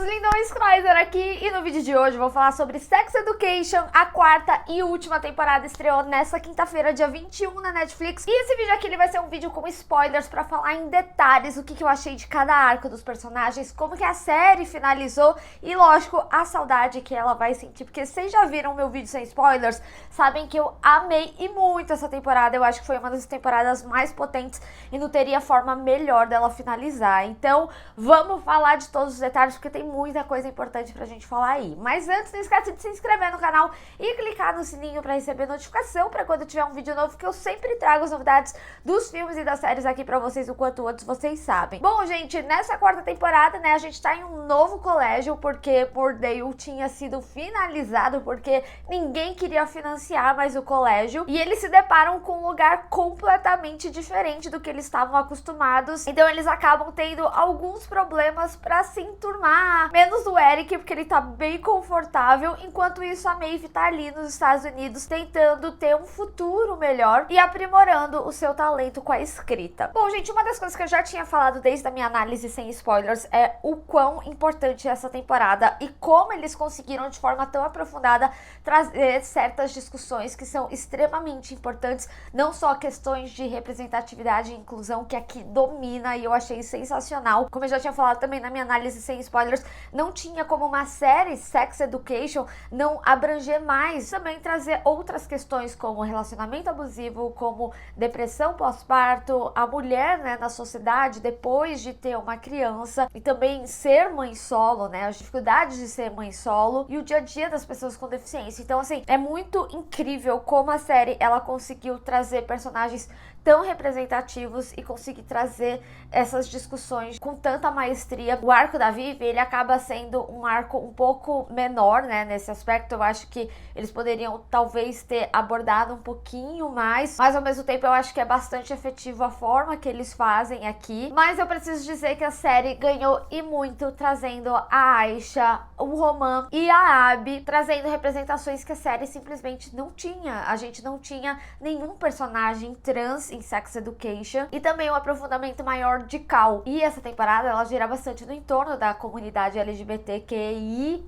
lindos, lindões, Kreuzer aqui, e no vídeo de hoje eu vou falar sobre Sex Education, a quarta e última temporada estreou nessa quinta-feira, dia 21 na Netflix, e esse vídeo aqui ele vai ser um vídeo com spoilers pra falar em detalhes o que eu achei de cada arco dos personagens, como que a série finalizou e, lógico, a saudade que ela vai sentir, porque vocês já viram meu vídeo sem spoilers, sabem que eu amei e muito essa temporada, eu acho que foi uma das temporadas mais potentes e não teria forma melhor dela finalizar, então vamos falar de todos os detalhes, porque tem muita coisa importante pra gente falar aí. Mas antes, não esquece de se inscrever no canal e clicar no sininho pra receber notificação pra quando tiver um vídeo novo, que eu sempre trago as novidades dos filmes e das séries aqui pra vocês o quanto antes vocês sabem. Bom, gente, nessa quarta temporada, né, a gente tá em um novo colégio, porque Mordale tinha sido finalizado, porque ninguém queria financiar mais o colégio, e eles se deparam com um lugar completamente diferente do que eles estavam acostumados, então eles acabam tendo alguns problemas pra se enturmar, menos o Eric, porque ele tá bem confortável, enquanto isso a Maeve tá ali nos Estados Unidos tentando ter um futuro melhor e aprimorando o seu talento com a escrita. Bom, gente, uma das coisas que eu já tinha falado desde a minha análise sem spoilers é o quão importante é essa temporada e como eles conseguiram de forma tão aprofundada trazer certas discussões que são extremamente importantes, não só questões de representatividade e inclusão, que aqui domina, e eu achei sensacional. Como eu já tinha falado também na minha análise sem spoilers, não tinha como uma série Sex Education não abranger mais, também trazer outras questões como relacionamento abusivo, como depressão pós-parto, a mulher, né, na sociedade depois de ter uma criança, e também ser mãe solo, né, as dificuldades de ser mãe solo e o dia a dia das pessoas com deficiência. Então, assim, é muito incrível como a série ela conseguiu trazer personagens tão representativos e conseguir trazer essas discussões com tanta maestria. O arco da Vivi, ele acaba sendo um arco um pouco menor, né, nesse aspecto. Eu acho que eles poderiam talvez ter abordado um pouquinho mais, mas ao mesmo tempo eu acho que é bastante efetivo a forma que eles fazem aqui. Mas eu preciso dizer que a série ganhou e muito, trazendo a Aisha, o Roman e a Abby, trazendo representações que a série simplesmente não tinha. A gente não tinha nenhum personagem trans em Sex Education, e também um aprofundamento maior de Cal. E essa temporada ela gira bastante no entorno da comunidade LGBTQIPN+,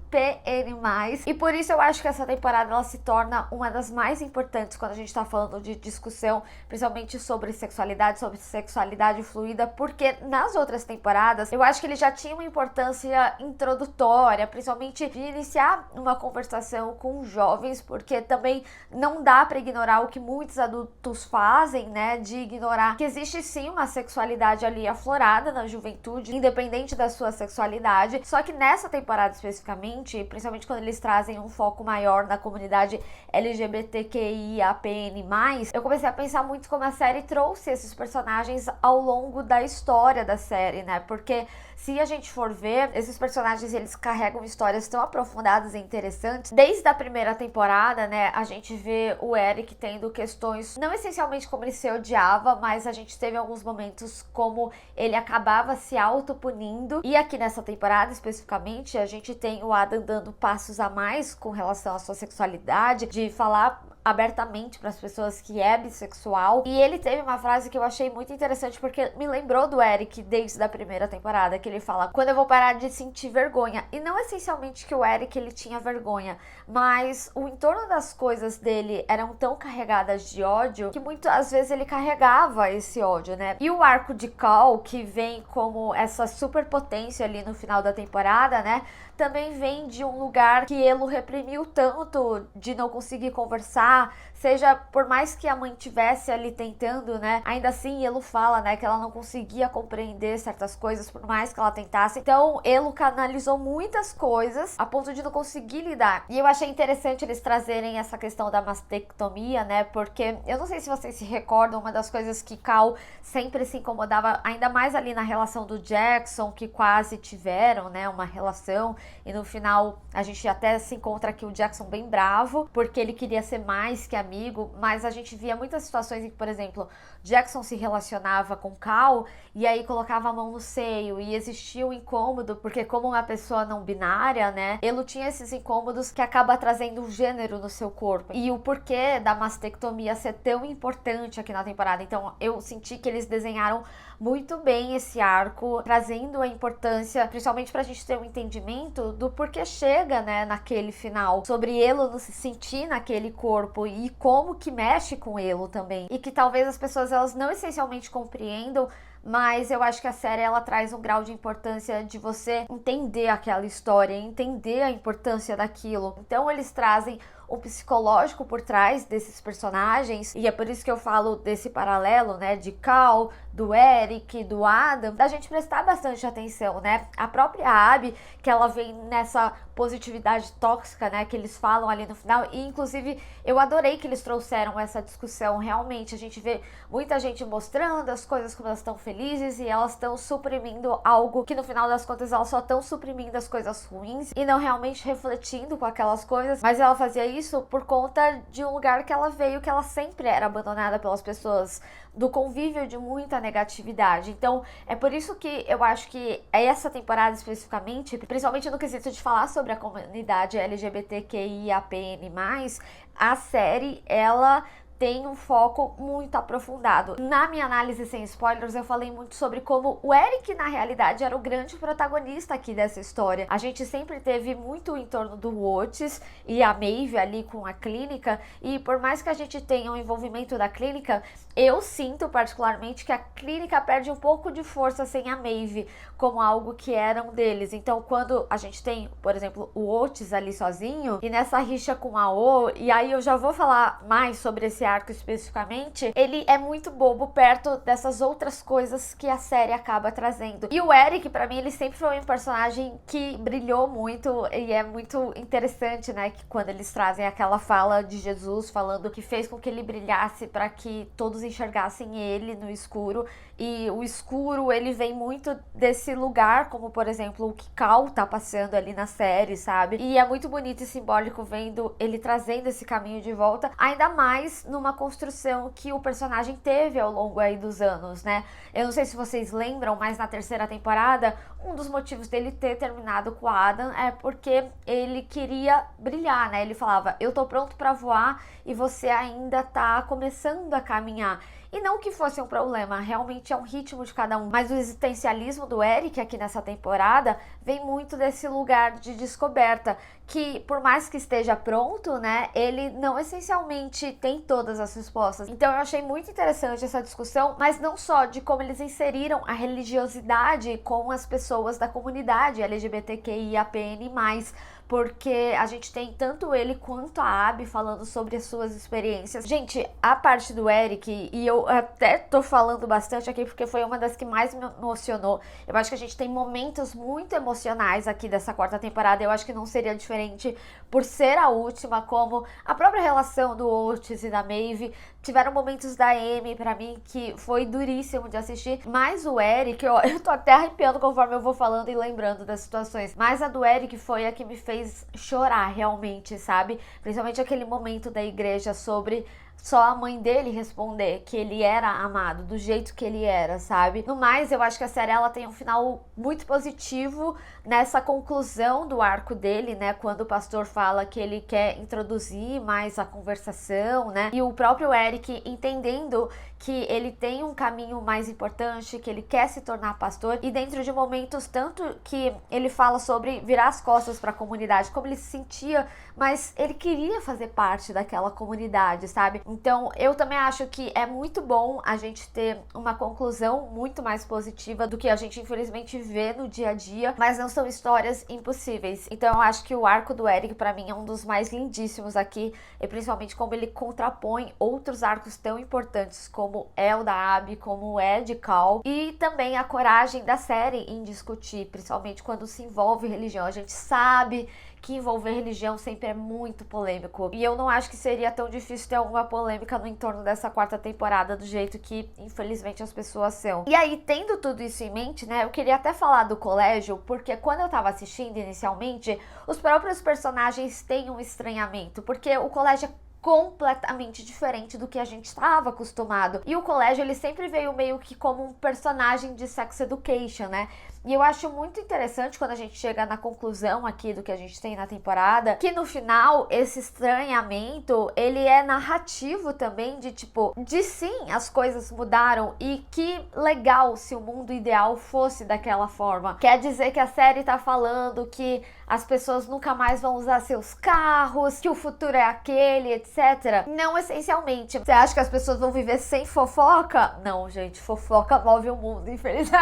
e por isso eu acho que essa temporada ela se torna uma das mais importantes quando a gente tá falando de discussão, principalmente sobre sexualidade fluida, porque nas outras temporadas eu acho que ele já tinha uma importância introdutória, principalmente de iniciar uma conversação com jovens, porque também não dá pra ignorar o que muitos adultos fazem, né, de ignorar que existe sim uma sexualidade ali aflorada na juventude, independente da sua sexualidade. Só que nessa temporada especificamente, principalmente quando eles trazem um foco maior na comunidade LGBTQIAPN+, eu comecei a pensar muito como a série trouxe esses personagens ao longo da história da série, né, porque se a gente for ver, esses personagens eles carregam histórias tão aprofundadas e interessantes. Desde a primeira temporada, né, a gente vê o Eric tendo questões, não essencialmente como ele se odiava, mas a gente teve alguns momentos como ele acabava se autopunindo. E aqui nessa temporada especificamente, a gente tem o Adam dando passos a mais com relação à sua sexualidade, de falar abertamente para as pessoas que é bissexual. E ele teve uma frase que eu achei muito interessante, porque me lembrou do Eric desde a primeira temporada, que ele fala: quando eu vou parar de sentir vergonha. E não essencialmente que o Eric ele tinha vergonha, mas o entorno das coisas dele eram tão carregadas de ódio que muitas vezes ele carregava esse ódio, né? E o arco de Cal, que vem como essa superpotência ali no final da temporada, né, também vem de um lugar que ele reprimiu tanto, de não conseguir conversar, seja por mais que a mãe tivesse ali tentando, né, ainda assim ele fala, né, que ela não conseguia compreender certas coisas por mais que ela tentasse. Então ele canalizou muitas coisas a ponto de não conseguir lidar. E eu achei interessante eles trazerem essa questão da mastectomia, né, porque eu não sei se vocês se recordam, uma das coisas que Cal sempre se incomodava, ainda mais ali na relação do Jackson, que quase tiveram, né, uma relação, e no final a gente até se encontra aqui o Jackson bem bravo, porque ele queria ser mais mais que amigo, mas a gente via muitas situações em que, por exemplo, Jackson se relacionava com Cal e aí colocava a mão no seio e existia o incômodo, porque como uma pessoa não binária, né, ele tinha esses incômodos que acaba trazendo um gênero no seu corpo. E o porquê da mastectomia ser tão importante aqui na temporada. Então eu senti que eles desenharam muito bem esse arco, trazendo a importância, principalmente pra gente ter um entendimento do porquê chega, né, naquele final, sobre Elo não se sentir naquele corpo e como que mexe com Elo também. E que talvez as pessoas elas não essencialmente compreendam, mas eu acho que a série ela traz um grau de importância de você entender aquela história, entender a importância daquilo. Então eles trazem o psicológico por trás desses personagens, e é por isso que eu falo desse paralelo, né, de Cal, do Eric, do Adam, da gente prestar bastante atenção, né? A própria Abby, que ela vem nessa positividade tóxica, né, que eles falam ali no final, e inclusive eu adorei que eles trouxeram essa discussão. Realmente a gente vê muita gente mostrando as coisas como elas estão felizes e elas estão suprimindo algo que no final das contas elas só estão suprimindo as coisas ruins e não realmente refletindo com aquelas coisas, mas ela fazia isso por conta de um lugar que ela veio, que ela sempre era abandonada pelas pessoas, do convívio de muita negatividade. Então é por isso que eu acho que essa temporada especificamente, principalmente no quesito de falar sobre a comunidade LGBTQIAPN+, a série ela tem um foco muito aprofundado. Na minha análise sem spoilers, eu falei muito sobre como o Eric, na realidade, era o grande protagonista aqui dessa história. A gente sempre teve muito em torno do Otis e a Maeve ali com a clínica, e por mais que a gente tenha um envolvimento da clínica, eu sinto particularmente que a clínica perde um pouco de força sem a Maeve, como algo que era um deles. Então, quando a gente tem, por exemplo, o Otis ali sozinho, e nessa rixa com a O, e aí eu já vou falar mais sobre esse arco especificamente, ele é muito bobo perto dessas outras coisas que a série acaba trazendo. E o Eric, pra mim, ele sempre foi um personagem que brilhou muito, e é muito interessante, né, que quando eles trazem aquela fala de Jesus falando que fez com que ele brilhasse para que todos enxergassem ele no escuro. E o escuro, ele vem muito desse lugar, como por exemplo o que Cal tá passando ali na série, sabe? E é muito bonito e simbólico vendo ele trazendo esse caminho de volta, ainda mais numa construção que o personagem teve ao longo aí dos anos, né? Eu não sei se vocês lembram, mas na terceira temporada, um dos motivos dele ter terminado com a Adam é porque ele queria brilhar, né? Ele falava, eu tô pronto pra voar e você ainda tá começando a caminhar. E não que fosse um problema, realmente é um ritmo de cada um. Mas o existencialismo do Eric aqui nessa temporada vem muito desse lugar de descoberta, que por mais que esteja pronto, né, ele não essencialmente tem todas as respostas. Então eu achei muito interessante essa discussão, mas não só de como eles inseriram a religiosidade com as pessoas da comunidade LGBTQIAPN+, porque a gente tem tanto ele quanto a Abby falando sobre as suas experiências. Gente, a parte do Eric, e eu até tô falando bastante aqui porque foi uma das que mais me emocionou. Eu acho que a gente tem momentos muito emocionais aqui dessa quarta temporada. Eu acho que não seria diferente por ser a última, como a própria relação do Otis e da Maeve. Tiveram momentos da Amy, pra mim, que foi duríssimo de assistir. Mas o Eric, ó, eu tô até arrepiando conforme eu vou falando e lembrando das situações. Mas a do Eric foi a que me fez chorar realmente, sabe? Principalmente aquele momento da igreja sobre só a mãe dele responder que ele era amado do jeito que ele era, sabe? No mais, eu acho que a série ela tem um final muito positivo nessa conclusão do arco dele, né? Quando o pastor fala que ele quer introduzir mais a conversação, né? E o próprio Eric entendendo que ele tem um caminho mais importante, que ele quer se tornar pastor, e dentro de momentos tanto que ele fala sobre virar as costas para a comunidade, como ele se sentia, mas ele queria fazer parte daquela comunidade, sabe? Então eu também acho que é muito bom a gente ter uma conclusão muito mais positiva do que a gente infelizmente vê no dia a dia, mas não são histórias impossíveis. Então eu acho que o arco do Eric pra mim é um dos mais lindíssimos aqui, e principalmente como ele contrapõe outros arcos tão importantes como é o da Abby, como é de Cal, e também a coragem da série em discutir, principalmente quando se envolve religião. A gente sabe que envolver religião sempre é muito polêmico, e eu não acho que seria tão difícil ter alguma polêmica no entorno dessa quarta temporada, do jeito que infelizmente as pessoas são. E aí, tendo tudo isso em mente, né, eu queria até falar do colégio, porque quando eu tava assistindo inicialmente, os próprios personagens têm um estranhamento, porque o colégio é completamente diferente do que a gente estava acostumado. E o colégio, ele sempre veio meio que como um personagem de Sex Education, né? E eu acho muito interessante quando a gente chega na conclusão aqui do que a gente tem na temporada, que no final, esse estranhamento, ele é narrativo também de tipo, de sim, as coisas mudaram e que legal se o mundo ideal fosse daquela forma. Quer dizer que a série tá falando que as pessoas nunca mais vão usar seus carros, que o futuro é aquele, etc. Não essencialmente. Você acha que as pessoas vão viver sem fofoca? Não, gente, fofoca move o mundo, infelizmente.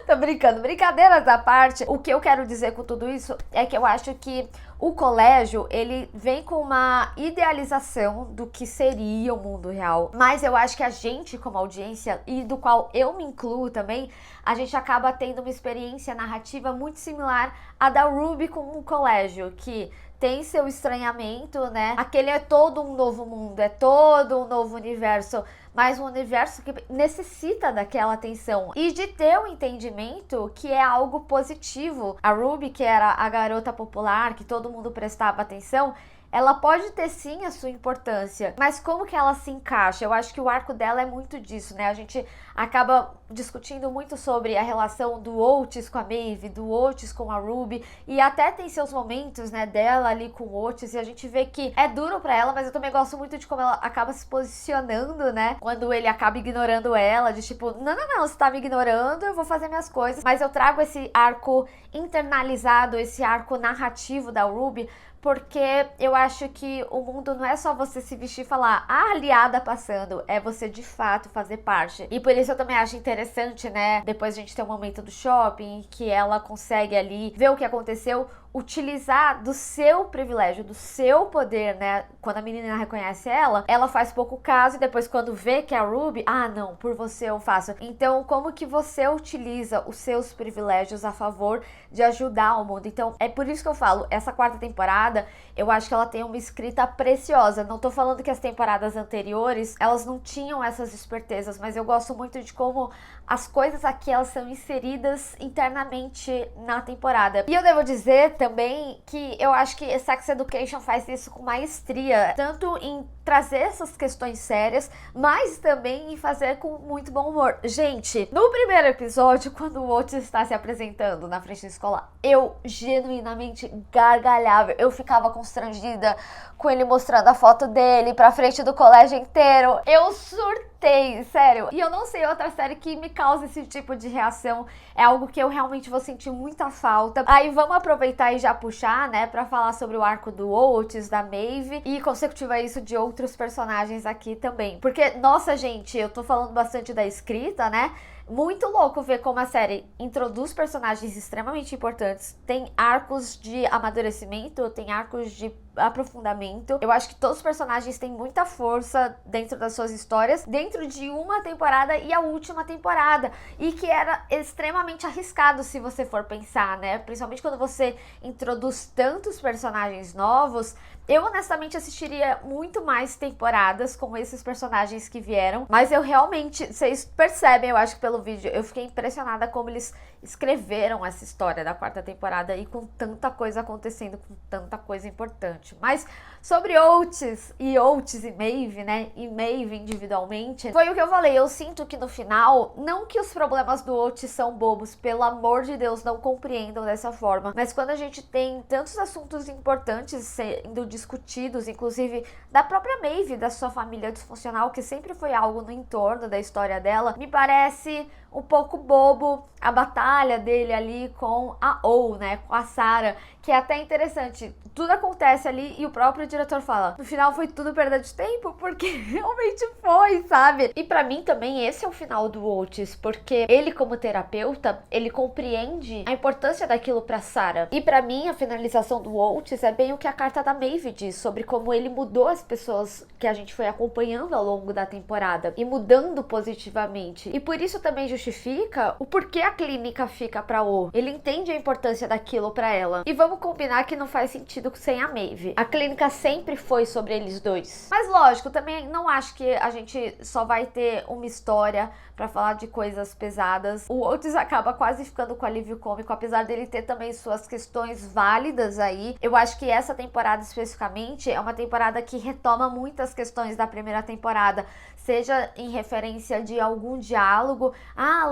Tô brincando, brincadeiras à parte. O que eu quero dizer com tudo isso é que eu acho que o colégio, ele vem com uma idealização do que seria o mundo real. Mas eu acho que a gente, como audiência, e do qual eu me incluo também, a gente acaba tendo uma experiência narrativa muito similar à da Ruby com o colégio, que tem seu estranhamento, né? Aquele é todo um novo mundo, é todo um novo universo, mas um universo que necessita daquela atenção e de ter o entendimento que é algo positivo. A Ruby, que era a garota popular, que todo mundo prestava atenção, ela pode ter sim a sua importância, mas como que ela se encaixa? Eu acho que o arco dela é muito disso, né? A gente acaba discutindo muito sobre a relação do Otis com a Maeve, do Otis com a Ruby, e até tem seus momentos, né, dela ali com o Otis, e a gente vê que é duro pra ela, mas eu também gosto muito de como ela acaba se posicionando, né, quando ele acaba ignorando ela, de tipo, não, você tá me ignorando, eu vou fazer minhas coisas, mas eu trago esse arco internalizado, esse arco narrativo da Ruby, porque eu acho que o mundo não é só você se vestir e falar, a aliada passando, é você de fato fazer parte. E por isso eu também acho interessante, né, depois a gente tem um momento do shopping, que ela consegue ali ver o que aconteceu, utilizar do seu privilégio, do seu poder, né? Quando a menina reconhece ela faz pouco caso e depois quando vê que é a Ruby, ah não, por você eu faço. Então, como que você utiliza os seus privilégios a favor de ajudar o mundo? Então, é por isso que eu falo, essa quarta temporada, eu acho que ela tem uma escrita preciosa. Não tô falando que as temporadas anteriores, elas não tinham essas espertezas, mas eu gosto muito de como as coisas aqui, elas são inseridas internamente na temporada. E eu devo dizer também que eu acho que Sex Education faz isso com maestria, tanto em trazer essas questões sérias, mas também em fazer com muito bom humor. Gente, no primeiro episódio, quando o Otis está se apresentando na frente da escola, eu genuinamente gargalhava, eu ficava constrangida com ele mostrando a foto dele pra frente do colégio inteiro. Eu surtei, sério. E eu não sei outra série que me causa esse tipo de reação. É algo que eu realmente vou sentir muita falta. Aí vamos aproveitar e já puxar, né, pra falar sobre o arco do Otis, da Maeve e consecutivo a isso de outros personagens aqui também. Porque, nossa, gente, eu tô falando bastante da escrita, né? Muito louco ver como a série introduz personagens extremamente importantes, tem arcos de amadurecimento, tem arcos de aprofundamento. Eu acho que todos os personagens têm muita força dentro das suas histórias, dentro de uma temporada e a última temporada, e que era extremamente arriscado se você for pensar, né? Principalmente quando você introduz tantos personagens novos. Eu honestamente assistiria muito mais temporadas com esses personagens que vieram, mas eu realmente, vocês percebem, eu acho que pelo vídeo, eu fiquei impressionada como eles escreveram essa história da quarta temporada e com tanta coisa acontecendo, com tanta coisa importante. Mas sobre Otis e Maeve, né, e Maeve individualmente, foi o que eu falei, eu sinto que no final, não que os problemas do Otis são bobos, pelo amor de Deus, não compreendam dessa forma, mas quando a gente tem tantos assuntos importantes sendo discutidos, inclusive da própria Maeve, da sua família disfuncional, que sempre foi algo no entorno da história dela, me parece um pouco bobo a batalha dele ali com a O, né, com a Sarah, que é até interessante. Tudo acontece ali e o próprio diretor fala, no final foi tudo perda de tempo, porque realmente foi, sabe? E pra mim também esse é o final do Otis, porque ele como terapeuta, ele compreende a importância daquilo pra Sarah. E pra mim a finalização do Otis é bem o que a carta da Maeve diz, sobre como ele mudou as pessoas que a gente foi acompanhando ao longo da temporada, e mudando positivamente. E por isso também justifica justifica o porquê a clínica fica pra O. Ele entende a importância daquilo pra ela. E vamos combinar que não faz sentido sem a Maeve. A clínica sempre foi sobre eles dois. Mas lógico, também não acho que a gente só vai ter uma história pra falar de coisas pesadas. O Otis acaba quase ficando com alívio cômico, apesar dele ter também suas questões válidas aí. Eu acho que essa temporada especificamente é uma temporada que retoma muitas questões da primeira temporada, seja em referência de algum diálogo,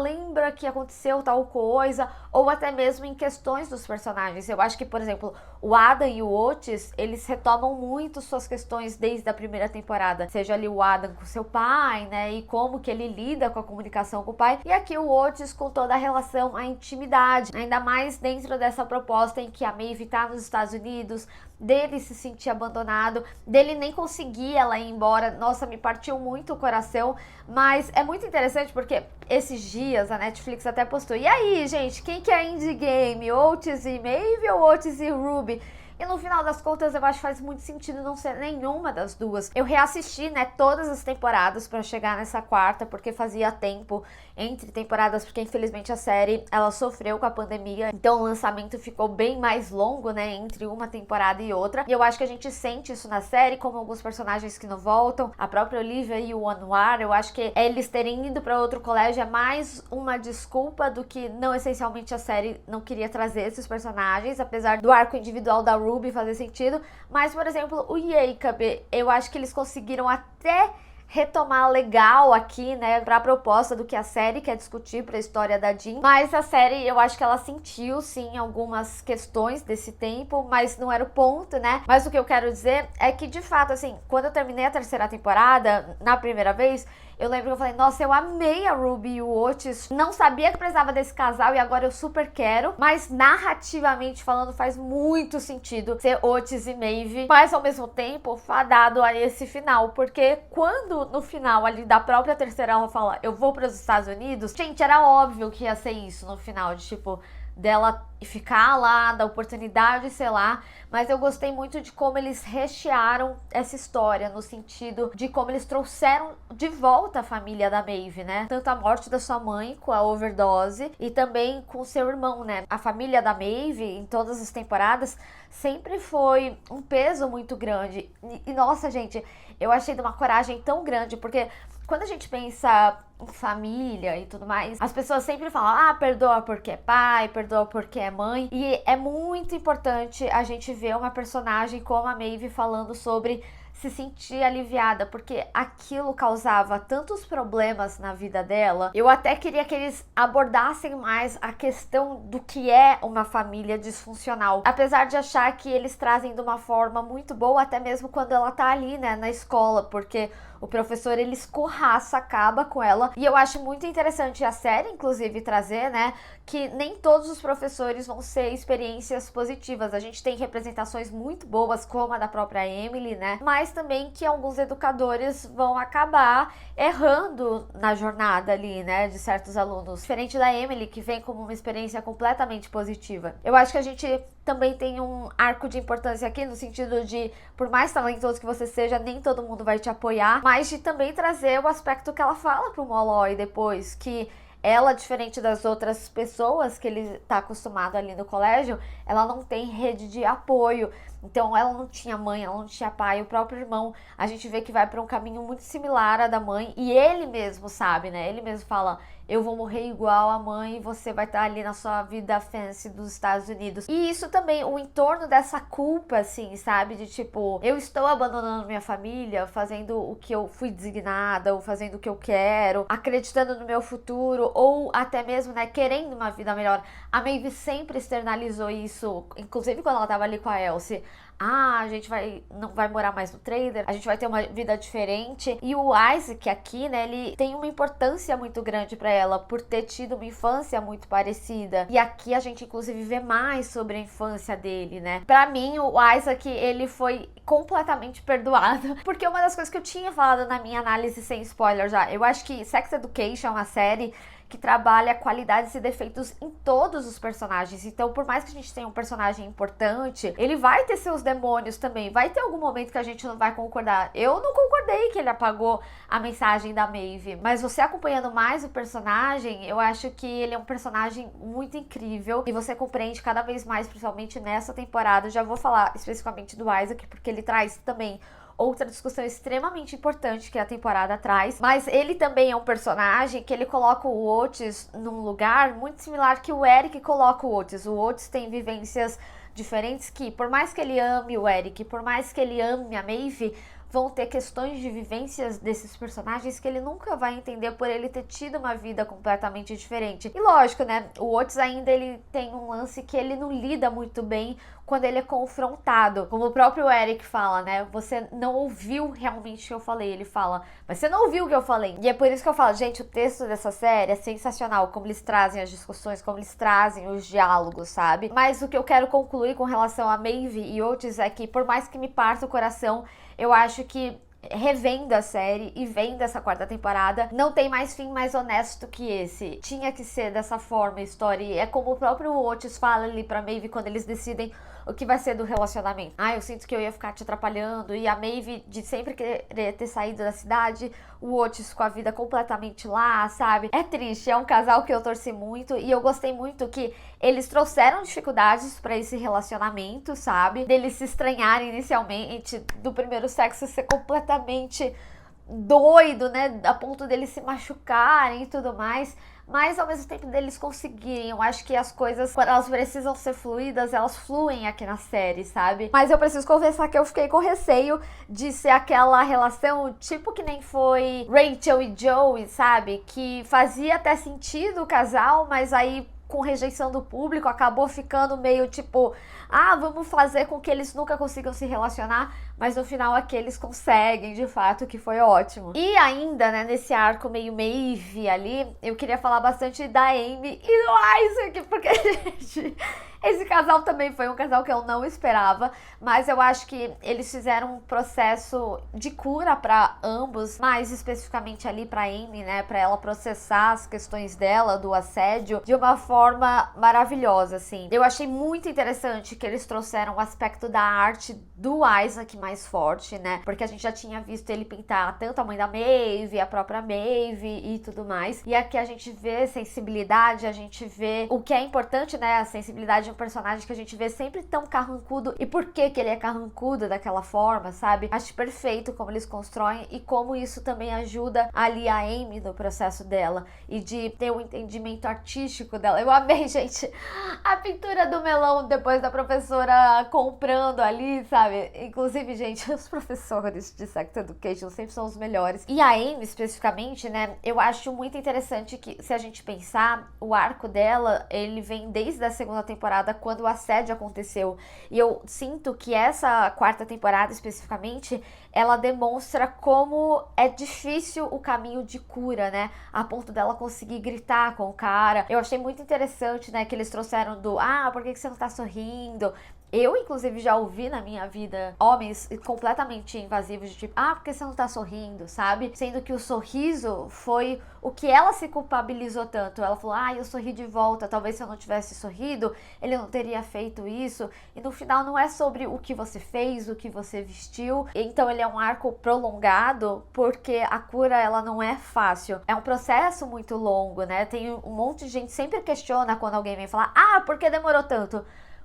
lembra que aconteceu tal coisa, ou até mesmo em questões dos personagens. Eu acho que, por exemplo, o Adam e o Otis, eles retomam muito suas questões desde a primeira temporada, seja ali o Adam com seu pai, né, e como que ele lida com a comunicação com o pai, e aqui o Otis com toda a relação, a intimidade, ainda mais dentro dessa proposta em que a Maeve tá nos Estados Unidos, dele se sentir abandonado, dele nem conseguir ela ir embora. Nossa, me partiu muito o coração, mas é muito interessante porque esses dias a Netflix até postou, e aí, gente, quem que é indie game? Otis e Maeve ou Otis e Ruby? E no final das contas, eu acho que faz muito sentido não ser nenhuma das duas. Eu reassisti, né, todas as temporadas pra chegar nessa quarta, porque fazia tempo entre temporadas, porque infelizmente a série, ela sofreu com a pandemia, então o lançamento ficou bem mais longo, né, entre uma temporada e outra. E eu acho que a gente sente isso na série, como alguns personagens que não voltam, a própria Olivia e o Anwar. Eu acho que eles terem ido pra outro colégio é mais uma desculpa do que não essencialmente a série não queria trazer esses personagens, apesar do arco individual da Ruby fazer sentido. Mas, por exemplo, o Jacob, eu acho que eles conseguiram até retomar legal aqui, né, pra proposta do que a série quer discutir pra história da Jean, mas a série, eu acho que ela sentiu, sim, algumas questões desse tempo, mas não era o ponto, né, mas o que eu quero dizer é que, de fato, assim, quando eu terminei a terceira temporada, na primeira vez, eu lembro que eu falei, nossa, eu amei a Ruby e o Otis, não sabia que precisava desse casal e agora eu super quero, mas narrativamente falando faz muito sentido ser Otis e Maeve, mas ao mesmo tempo fadado a esse final, porque quando no final ali da própria terceira ela fala, eu vou para os Estados Unidos, gente, era óbvio que ia ser isso no final, de tipo, dela ficar lá, da oportunidade, sei lá, mas eu gostei muito de como eles rechearam essa história, no sentido de como eles trouxeram de volta a família da Maeve, né? Tanto a morte da sua mãe com a overdose e também com o seu irmão, né? A família da Maeve, em todas as temporadas, sempre foi um peso muito grande. E nossa, gente, eu achei de uma coragem tão grande, porque quando a gente pensa em família e tudo mais, as pessoas sempre falam, perdoa porque é pai, perdoa porque é mãe. E é muito importante a gente ver uma personagem como a Maeve falando sobre se sentir aliviada, porque aquilo causava tantos problemas na vida dela. Eu até queria que eles abordassem mais a questão do que é uma família disfuncional, apesar de achar que eles trazem de uma forma muito boa, até mesmo quando ela tá ali, né, na escola, porque o professor, ele escorraça, acaba com ela. E eu acho muito interessante a série, inclusive, trazer, né, que nem todos os professores vão ser experiências positivas. A gente tem representações muito boas, como a da própria Emily, né, mas também que alguns educadores vão acabar errando na jornada ali, né, de certos alunos. Diferente da Emily, que vem como uma experiência completamente positiva. Eu acho que a gente também tem um arco de importância aqui, no sentido de, por mais talentoso que você seja, nem todo mundo vai te apoiar, mas de também trazer o aspecto que ela fala pro Molloy depois, que ela, diferente das outras pessoas que ele tá acostumado ali no colégio, ela não tem rede de apoio. Então ela não tinha mãe, ela não tinha pai. O próprio irmão, a gente vê que vai para um caminho muito similar à da mãe. E ele mesmo sabe, né? Ele mesmo fala, eu vou morrer igual a mãe e você vai estar ali na sua vida fancy dos Estados Unidos. E isso também, o entorno dessa culpa, assim, sabe? De tipo, eu estou abandonando minha família, fazendo o que eu fui designada, ou fazendo o que eu quero, acreditando no meu futuro, ou até mesmo, né, querendo uma vida melhor. A Maeve sempre externalizou isso, inclusive quando ela tava ali com a Elsie. A gente não vai morar mais no trader, a gente vai ter uma vida diferente. E o Isaac aqui, né, ele tem uma importância muito grande pra ela, por ter tido uma infância muito parecida. E aqui a gente, inclusive, vê mais sobre a infância dele, né. Pra mim, o Isaac, ele foi completamente perdoado, porque uma das coisas que eu tinha falado na minha análise sem spoiler já, eu acho que Sex Education é uma série que trabalha qualidades e defeitos em todos os personagens. Então, por mais que a gente tenha um personagem importante, ele vai ter seus demônios também. Vai ter algum momento que a gente não vai concordar. Eu não concordei que ele apagou a mensagem da Maeve, mas você acompanhando mais o personagem, eu acho que ele é um personagem muito incrível e você compreende cada vez mais, principalmente nessa temporada. Eu já vou falar especificamente do Isaac, porque ele traz também outra discussão extremamente importante que a temporada traz, mas ele também é um personagem que ele coloca o Otis num lugar muito similar que o Eric coloca o Otis. O Otis tem vivências diferentes que, por mais que ele ame o Eric, por mais que ele ame a Maeve, vão ter questões de vivências desses personagens que ele nunca vai entender por ele ter tido uma vida completamente diferente. E lógico, né, o Otis ainda ele tem um lance que ele não lida muito bem quando ele é confrontado. Como o próprio Eric fala, né, você não ouviu realmente o que eu falei. Ele fala, mas você não ouviu o que eu falei. E é por isso que eu falo, gente, o texto dessa série é sensacional, como eles trazem as discussões, como eles trazem os diálogos, sabe? Mas o que eu quero concluir com relação a Maeve e Otis é que, por mais que me parta o coração, eu acho que revendo a série e vendo essa quarta temporada, não tem mais fim mais honesto que esse. Tinha que ser dessa forma a história. E é como o próprio Otis fala ali pra Maeve quando eles decidem o que vai ser do relacionamento. Eu sinto que eu ia ficar te atrapalhando. E a Maeve de sempre querer ter saído da cidade, o Otis com a vida completamente lá, sabe? É triste, é um casal que eu torci muito. E eu gostei muito que eles trouxeram dificuldades pra esse relacionamento, sabe? Deles se estranharem inicialmente, do primeiro sexo ser completamente doido, né? A ponto deles se machucarem e tudo mais. Mas ao mesmo tempo deles conseguirem. Eu acho que as coisas, quando elas precisam ser fluídas, elas fluem aqui na série, sabe? Mas eu preciso confessar que eu fiquei com receio de ser aquela relação tipo que nem foi Rachel e Joey, sabe? Que fazia até sentido o casal, mas aí com rejeição do público, acabou ficando meio tipo, vamos fazer com que eles nunca consigam se relacionar, mas no final aqui eles conseguem, de fato, que foi ótimo. E ainda, né, nesse arco meio Maeve ali, eu queria falar bastante da Amy e do Isaac, porque, gente, esse casal também foi um casal que eu não esperava, mas eu acho que eles fizeram um processo de cura para ambos, mais especificamente ali para Amy, né, para ela processar as questões dela, do assédio, de uma forma maravilhosa, assim. Eu achei muito interessante que eles trouxeram o aspecto da arte do Isaac mais forte, né, porque a gente já tinha visto ele pintar tanto a mãe da Maeve, a própria Maeve e tudo mais, e aqui a gente vê sensibilidade, a gente vê o que é importante, né, a sensibilidade de um personagem que a gente vê sempre tão carrancudo. E por que ele é carrancudo daquela forma, sabe? Acho perfeito como eles constroem e como isso também ajuda ali a Amy no processo dela e de ter o entendimento artístico dela. Eu amei, gente, a pintura do melão depois da professora comprando ali, sabe? Inclusive, gente, os professores de Sex Education sempre são os melhores. E a Amy, especificamente, né, eu acho muito interessante que, se a gente pensar, o arco dela, ele vem desde a segunda temporada, quando o assédio aconteceu. E eu sinto que essa quarta temporada, especificamente, ela demonstra como é difícil o caminho de cura, né? A ponto dela conseguir gritar com o cara. Eu achei muito interessante, né, que eles trouxeram do por que você não tá sorrindo? Eu, inclusive, já ouvi na minha vida homens completamente invasivos de tipo, por que você não tá sorrindo, sabe? Sendo que o sorriso foi o que ela se culpabilizou tanto. Ela falou, eu sorri de volta, talvez se eu não tivesse sorrido, ele não teria feito isso. E no final não é sobre o que você fez, o que você vestiu. Então ele é um arco prolongado, porque a cura, ela não é fácil. É um processo muito longo, né? Tem um monte de gente sempre questiona quando alguém vem falar, por que demorou tanto?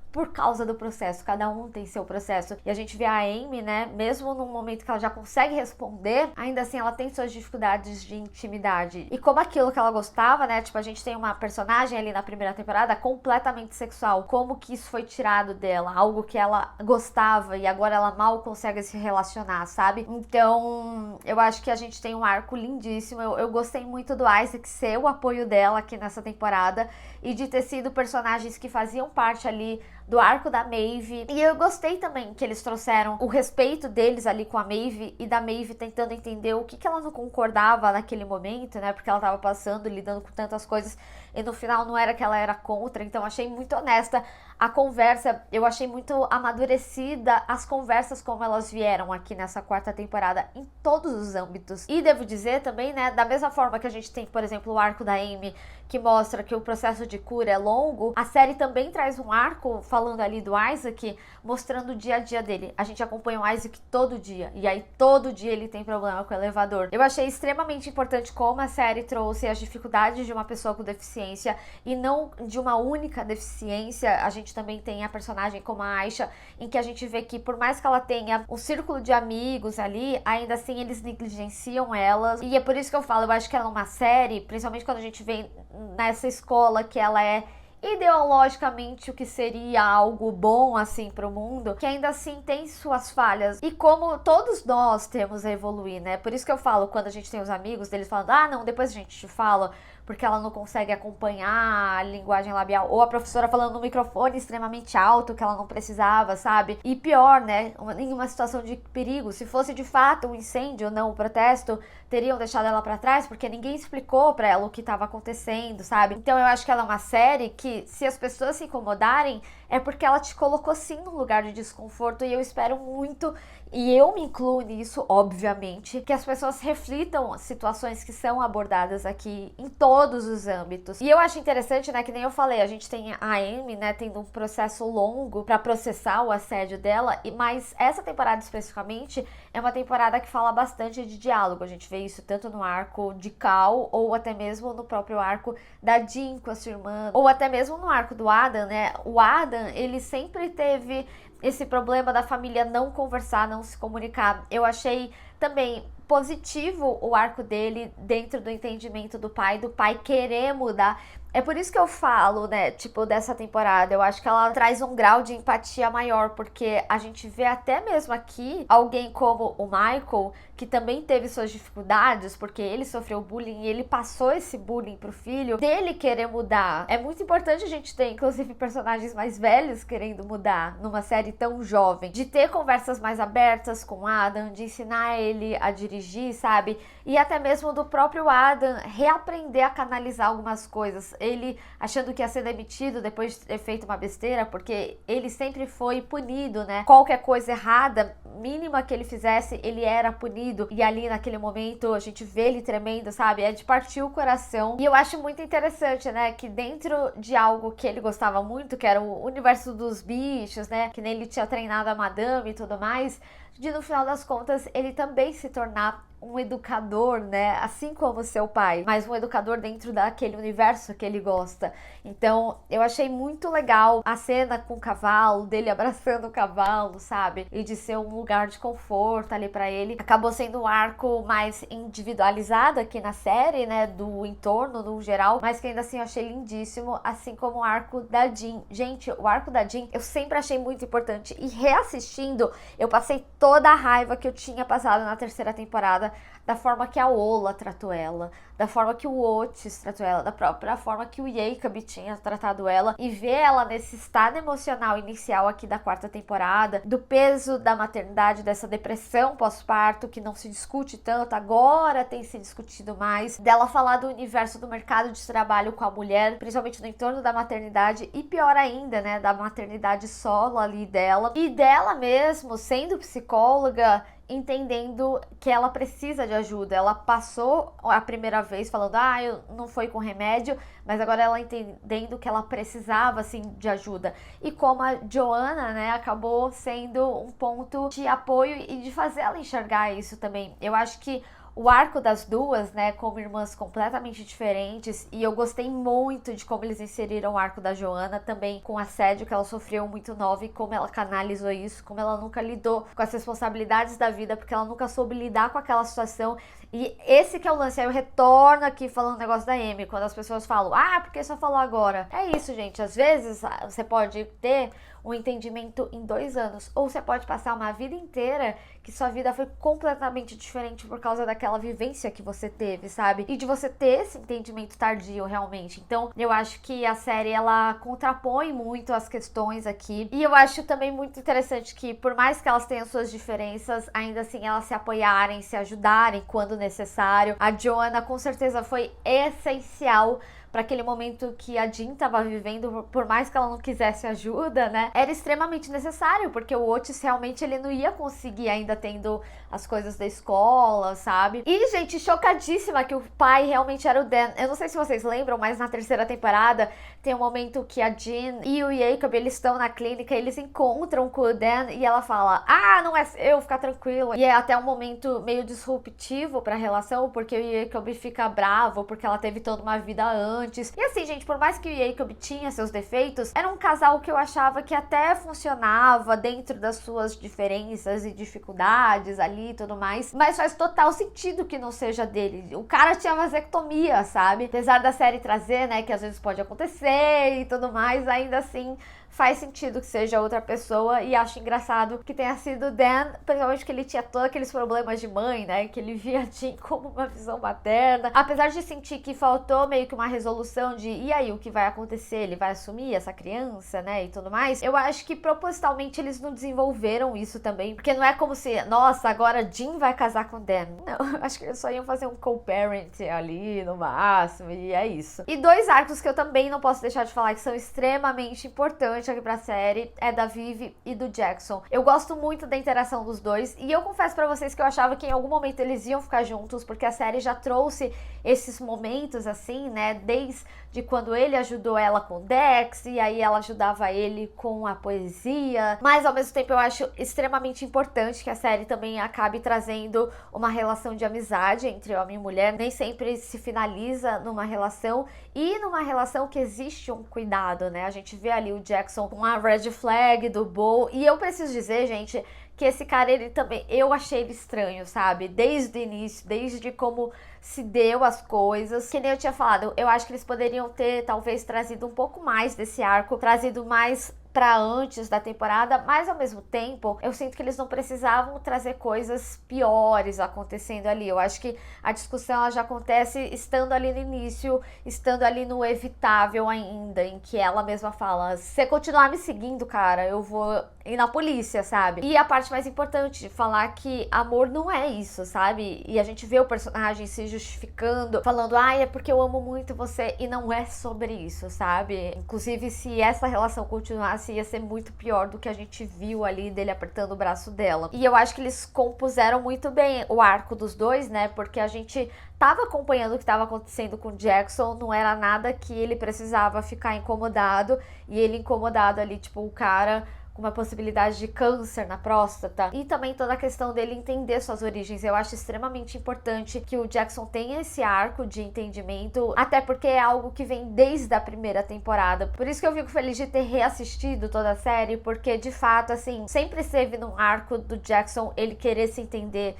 Por causa do processo, cada um tem seu processo. E a gente vê a Amy, né, mesmo num momento que ela já consegue responder, ainda assim ela tem suas dificuldades de intimidade. E como aquilo que ela gostava, né, tipo, a gente tem uma personagem ali na primeira temporada completamente sexual. Como que isso foi tirado dela? Algo que ela gostava e agora ela mal consegue se relacionar, sabe? Então, eu acho que a gente tem um arco lindíssimo. Eu gostei muito do Isaac ser o apoio dela aqui nessa temporada e de ter sido personagens que faziam parte ali do arco da Maeve. E eu gostei também que eles trouxeram o respeito deles ali com a Maeve e da Maeve tentando entender o que ela não concordava naquele momento, né? Porque ela tava passando, lidando com tantas coisas. e no final não era que ela era contra, então achei muito honesta a conversa, eu achei muito amadurecida as conversas como elas vieram aqui nessa quarta temporada, em todos os âmbitos. E devo dizer também, né, da mesma forma que a gente tem, por exemplo, o arco da Amy, que mostra que o processo de cura é longo, a série também traz um arco, falando ali do Isaac, mostrando o dia a dia dele. A gente acompanha o Isaac todo dia, e aí todo dia ele tem problema com o elevador. Eu achei extremamente importante como a série trouxe as dificuldades de uma pessoa com deficiência, e não de uma única deficiência. A gente também tem a personagem como a Aisha, em que a gente vê que por mais que ela tenha um círculo de amigos ali, ainda assim eles negligenciam elas. E é por isso que eu falo, eu acho que ela é uma série, principalmente quando a gente vê nessa escola que ela é ideologicamente o que seria algo bom assim pro mundo, que ainda assim tem suas falhas, e como todos nós temos a evoluir, né? Por isso que eu falo, quando a gente tem os amigos deles falando, ah não, depois a gente te fala, porque ela não consegue acompanhar a linguagem labial, ou a professora falando no microfone extremamente alto que ela não precisava, sabe? E pior, né, em uma situação de perigo, se fosse de fato um incêndio ou não, um protesto, teriam deixado ela pra trás, porque ninguém explicou pra ela o que tava acontecendo, sabe? Então eu acho que ela é uma série que, se as pessoas se incomodarem, é porque ela te colocou sim num lugar de desconforto, e eu espero muito, e eu me incluo nisso, obviamente, que as pessoas reflitam situações que são abordadas aqui em todos os âmbitos. E eu acho interessante, né, que nem eu falei, a gente tem a Amy, né, tendo um processo longo pra processar o assédio dela, mas essa temporada especificamente é uma temporada que fala bastante de diálogo. A gente vê isso tanto no arco de Cal, ou até mesmo no próprio arco da Jean com a sua irmã, ou até mesmo no arco do Adam, né? O Adam, ele sempre teve esse problema da família não conversar, não se comunicar. Eu achei também positivo o arco dele dentro do entendimento do pai querer mudar. É por isso que eu falo, né, tipo, dessa temporada, eu acho que ela traz um grau de empatia maior, porque a gente vê até mesmo aqui alguém como o Michael, que também teve suas dificuldades, porque ele sofreu bullying e ele passou esse bullying pro filho, dele querer mudar. É muito importante a gente ter, inclusive, personagens mais velhos querendo mudar numa série tão jovem, de ter conversas mais abertas com o Adam, de ensinar ele a dirigir, sabe? E até mesmo do próprio Adam reaprender a canalizar algumas coisas. Ele achando que ia ser demitido depois de ter feito uma besteira, porque ele sempre foi punido, né? Qualquer coisa errada, mínima que ele fizesse, ele era punido. E ali naquele momento a gente vê ele tremendo, sabe? É de partir o coração. E eu acho muito interessante, né? Que dentro de algo que ele gostava muito, que era o universo dos bichos, né? Que nem ele tinha treinado a madame e tudo mais, de no final das contas ele também se tornar um educador, né? Assim como seu pai, mas um educador dentro daquele universo que ele gosta. Então, eu achei muito legal a cena com o cavalo, dele abraçando o cavalo, sabe? E de ser um lugar de conforto ali pra ele. Acabou sendo um arco mais individualizado aqui na série, né? Do entorno, no geral, mas que ainda assim eu achei lindíssimo, assim como o arco da Jean. Gente, o arco da Jean eu sempre achei muito importante, e reassistindo, eu passei toda a raiva que eu tinha passado na terceira temporada, da forma que a Ola tratou ela, da forma que o Otis tratou ela, da própria forma que o Jacob tinha tratado ela, e ver ela nesse estado emocional inicial aqui da quarta temporada, do peso da maternidade, dessa depressão pós-parto que não se discute tanto, agora tem se discutido mais, dela falar do universo do mercado de trabalho com a mulher, principalmente no entorno da maternidade, e pior ainda, né, da maternidade solo ali dela, e dela mesmo sendo psicóloga, entendendo que ela precisa de ajuda. Ela passou a primeira vez falando, eu não foi com remédio, mas agora ela entendendo que ela precisava, assim, de ajuda. E como a Joanna, né, acabou sendo um ponto de apoio e de fazer ela enxergar isso também. Eu acho que o arco das duas, né, como irmãs completamente diferentes, e eu gostei muito de como eles inseriram o arco da Joanna também, com o assédio que ela sofreu muito nova e como ela canalizou isso, como ela nunca lidou com as responsabilidades da vida, porque ela nunca soube lidar com aquela situação. E esse que é o lance, aí eu retorno aqui falando o negócio da Amy, quando as pessoas falam, porque só falou agora. É isso, gente, às vezes você pode ter um entendimento em 2 anos, ou você pode passar uma vida inteira que sua vida foi completamente diferente por causa daquela vivência que você teve, sabe? E de você ter esse entendimento tardio, realmente. Então, eu acho que a série, ela contrapõe muito as questões aqui, e eu acho também muito interessante que, por mais que elas tenham suas diferenças, ainda assim elas se apoiarem, se ajudarem quando necessário. A Joanna, com certeza, foi essencial para aquele momento que a Jean tava vivendo, por mais que ela não quisesse ajuda, né? Era extremamente necessário, porque o Otis realmente ele não ia conseguir ainda tendo as coisas da escola, sabe? E, gente, chocadíssima que o pai realmente era o Dan. Eu não sei se vocês lembram, mas na terceira temporada tem um momento que a Jean e o Jacob, eles estão na clínica, eles encontram com o Dan e ela fala, ah, não é eu, fica tranquilo. E é até um momento meio disruptivo pra relação, porque o Jacob fica bravo, porque ela teve toda uma vida antes. E assim, gente, por mais que o Jacob tinha seus defeitos, era um casal que eu achava que até funcionava dentro das suas diferenças e dificuldades ali e tudo mais, mas faz total sentido que não seja dele. O cara tinha vasectomia, sabe? Apesar da série trazer, né, que às vezes pode acontecer e tudo mais, ainda assim faz sentido que seja outra pessoa, e acho engraçado que tenha sido Dan, principalmente que ele tinha todos aqueles problemas de mãe, né, que ele via a Jean como uma visão materna. Apesar de sentir que faltou meio que uma resolução de, e aí, o que vai acontecer? Ele vai assumir essa criança, né, e tudo mais. Eu acho que propositalmente eles não desenvolveram isso também, porque não é como se, nossa, agora Jean vai casar com Dan. Não, acho que eles só iam fazer um co-parent ali, no máximo, e é isso. E dois arcos que eu também não posso deixar de falar que são extremamente importantes aqui pra série é da Vivi e do Jackson. Eu gosto muito da interação dos dois, e eu confesso pra vocês que eu achava que em algum momento eles iam ficar juntos, porque a série já trouxe esses momentos assim, né, desde quando ele ajudou ela com o Dex, e aí ela ajudava ele com a poesia, mas ao mesmo tempo eu acho extremamente importante que a série também acabe trazendo uma relação de amizade entre homem e mulher. Nem sempre se finaliza numa relação, e numa relação que existe um cuidado, né, a gente vê ali o Jackson com a red flag do Bo, e eu preciso dizer, gente, que esse cara, ele também, eu achei ele estranho, sabe? Desde o início, desde como se deu as coisas. Que nem eu tinha falado, eu acho que eles poderiam ter, talvez, trazido um pouco mais desse arco, trazido mais pra antes da temporada, mas ao mesmo tempo, eu sinto que eles não precisavam trazer coisas piores acontecendo ali. Eu acho que a discussão ela já acontece estando ali no início, estando ali no evitável ainda, em que ela mesma fala, se você continuar me seguindo, cara, eu vou ir na polícia, sabe? E a parte mais importante de falar que amor não é isso, sabe? E a gente vê o personagem se justificando, falando, é porque eu amo muito você, e não é sobre isso, sabe? Inclusive, se essa relação continuasse, ia ser muito pior do que a gente viu ali dele apertando o braço dela. E eu acho que eles compuseram muito bem o arco dos dois, né? Porque a gente tava acompanhando o que estava acontecendo com o Jackson, não era nada que ele precisava ficar incomodado, e ele incomodado ali, tipo, o cara com uma possibilidade de câncer na próstata, e também toda a questão dele entender suas origens. Eu acho extremamente importante que o Jackson tenha esse arco de entendimento, até porque é algo que vem desde a primeira temporada. Por isso que eu fico feliz de ter reassistido toda a série, porque de fato, assim, sempre esteve num arco do Jackson ele querer se entender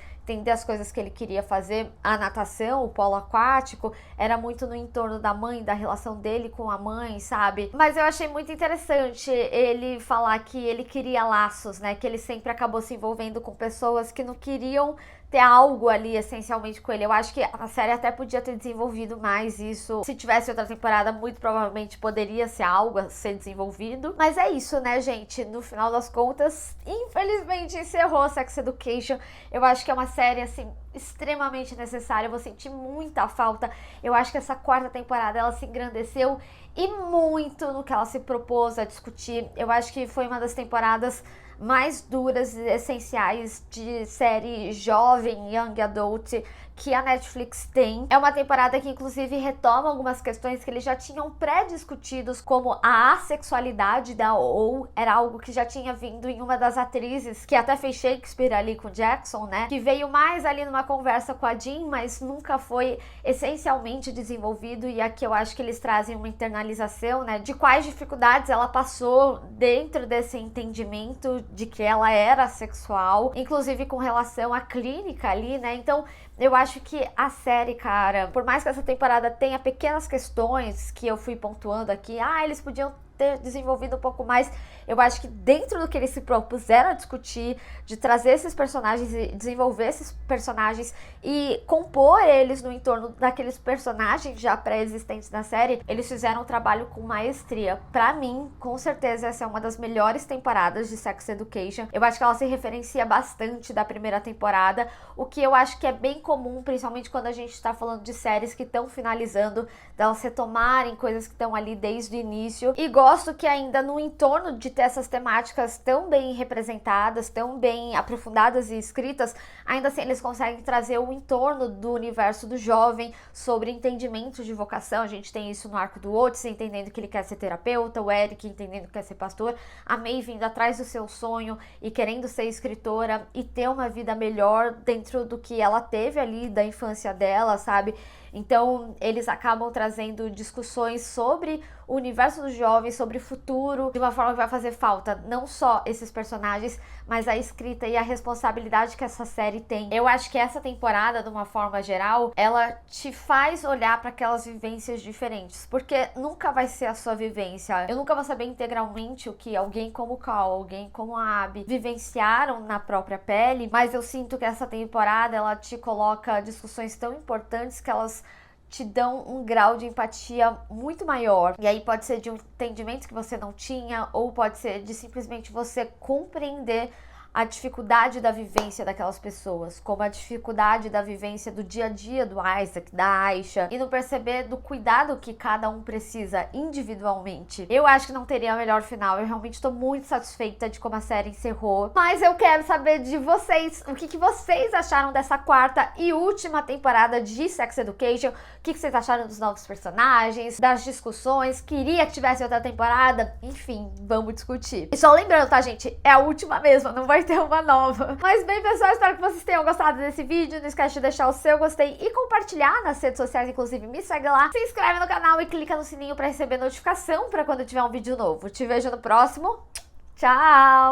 as coisas que ele queria fazer. A natação, o polo aquático, era muito no entorno da mãe, da relação dele com a mãe, sabe? Mas eu achei muito interessante ele falar que ele queria laços, né? Que ele sempre acabou se envolvendo com pessoas que não queriam ter algo ali essencialmente com ele. Eu acho que a série até podia ter desenvolvido mais isso. Se tivesse outra temporada, muito provavelmente poderia ser algo a ser desenvolvido. Mas é isso, né, gente? No final das contas, infelizmente encerrou Sex Education. Eu acho que é uma série, assim, extremamente necessária. Eu vou sentir muita falta. Eu acho que essa quarta temporada, ela se engrandeceu e muito no que ela se propôs a discutir. Eu acho que foi uma das temporadas mais duras e essenciais de série jovem, young adult, que a Netflix tem. É uma temporada que inclusive retoma algumas questões que eles já tinham pré-discutidos, como a assexualidade da Ou, era algo que já tinha vindo em uma das atrizes, que até fez Shakespeare ali com Jackson, né, que veio mais ali numa conversa com a Jean, mas nunca foi essencialmente desenvolvido, e aqui eu acho que eles trazem uma internalização, né, de quais dificuldades ela passou dentro desse entendimento de que ela era sexual, inclusive com relação à clínica ali, né, então eu acho que a série, cara, por mais que essa temporada tenha pequenas questões que eu fui pontuando aqui, eles podiam ter desenvolvido um pouco mais. Eu acho que dentro do que eles se propuseram a discutir, de trazer esses personagens e desenvolver esses personagens e compor eles no entorno daqueles personagens já pré-existentes na série, eles fizeram um trabalho com maestria. Pra mim, com certeza, essa é uma das melhores temporadas de Sex Education. Eu acho que ela se referencia bastante da primeira temporada, o que eu acho que é bem comum, principalmente quando a gente tá falando de séries que estão finalizando, delas retomarem coisas que estão ali desde o início. E gosto que ainda no entorno de ter essas temáticas tão bem representadas, tão bem aprofundadas e escritas, ainda assim eles conseguem trazer o entorno do universo do jovem, sobre entendimento de vocação. A gente tem isso no arco do Otis, entendendo que ele quer ser terapeuta, o Eric entendendo que quer ser pastor, a May vindo atrás do seu sonho e querendo ser escritora e ter uma vida melhor dentro do que ela teve ali da infância dela, sabe? Então, eles acabam trazendo discussões sobre o universo dos jovens, sobre o futuro, de uma forma que vai fazer falta não só esses personagens, mas a escrita e a responsabilidade que essa série tem. Eu acho que essa temporada, de uma forma geral, ela te faz olhar para aquelas vivências diferentes, porque nunca vai ser a sua vivência. Eu nunca vou saber integralmente o que alguém como o Cal, alguém como a Abby vivenciaram na própria pele, mas eu sinto que essa temporada, ela te coloca discussões tão importantes que elas te dão um grau de empatia muito maior. E aí pode ser de um entendimento que você não tinha, ou pode ser de simplesmente você compreender a dificuldade da vivência daquelas pessoas, como a dificuldade da vivência do dia a dia do Isaac, da Aisha, e não perceber do cuidado que cada um precisa individualmente. Eu acho que não teria melhor final. Eu realmente tô muito satisfeita de como a série encerrou, mas eu quero saber de vocês, o que vocês acharam dessa quarta e última temporada de Sex Education. O que vocês acharam dos novos personagens, das discussões? Queria que tivesse outra temporada? Enfim, vamos discutir. E só lembrando, tá, gente? É a última mesmo, não vai ter uma nova. Mas bem, pessoal, espero que vocês tenham gostado desse vídeo. Não esquece de deixar o seu gostei e compartilhar nas redes sociais, inclusive me segue lá. Se inscreve no canal e clica no sininho pra receber notificação pra quando tiver um vídeo novo. Te vejo no próximo. Tchau!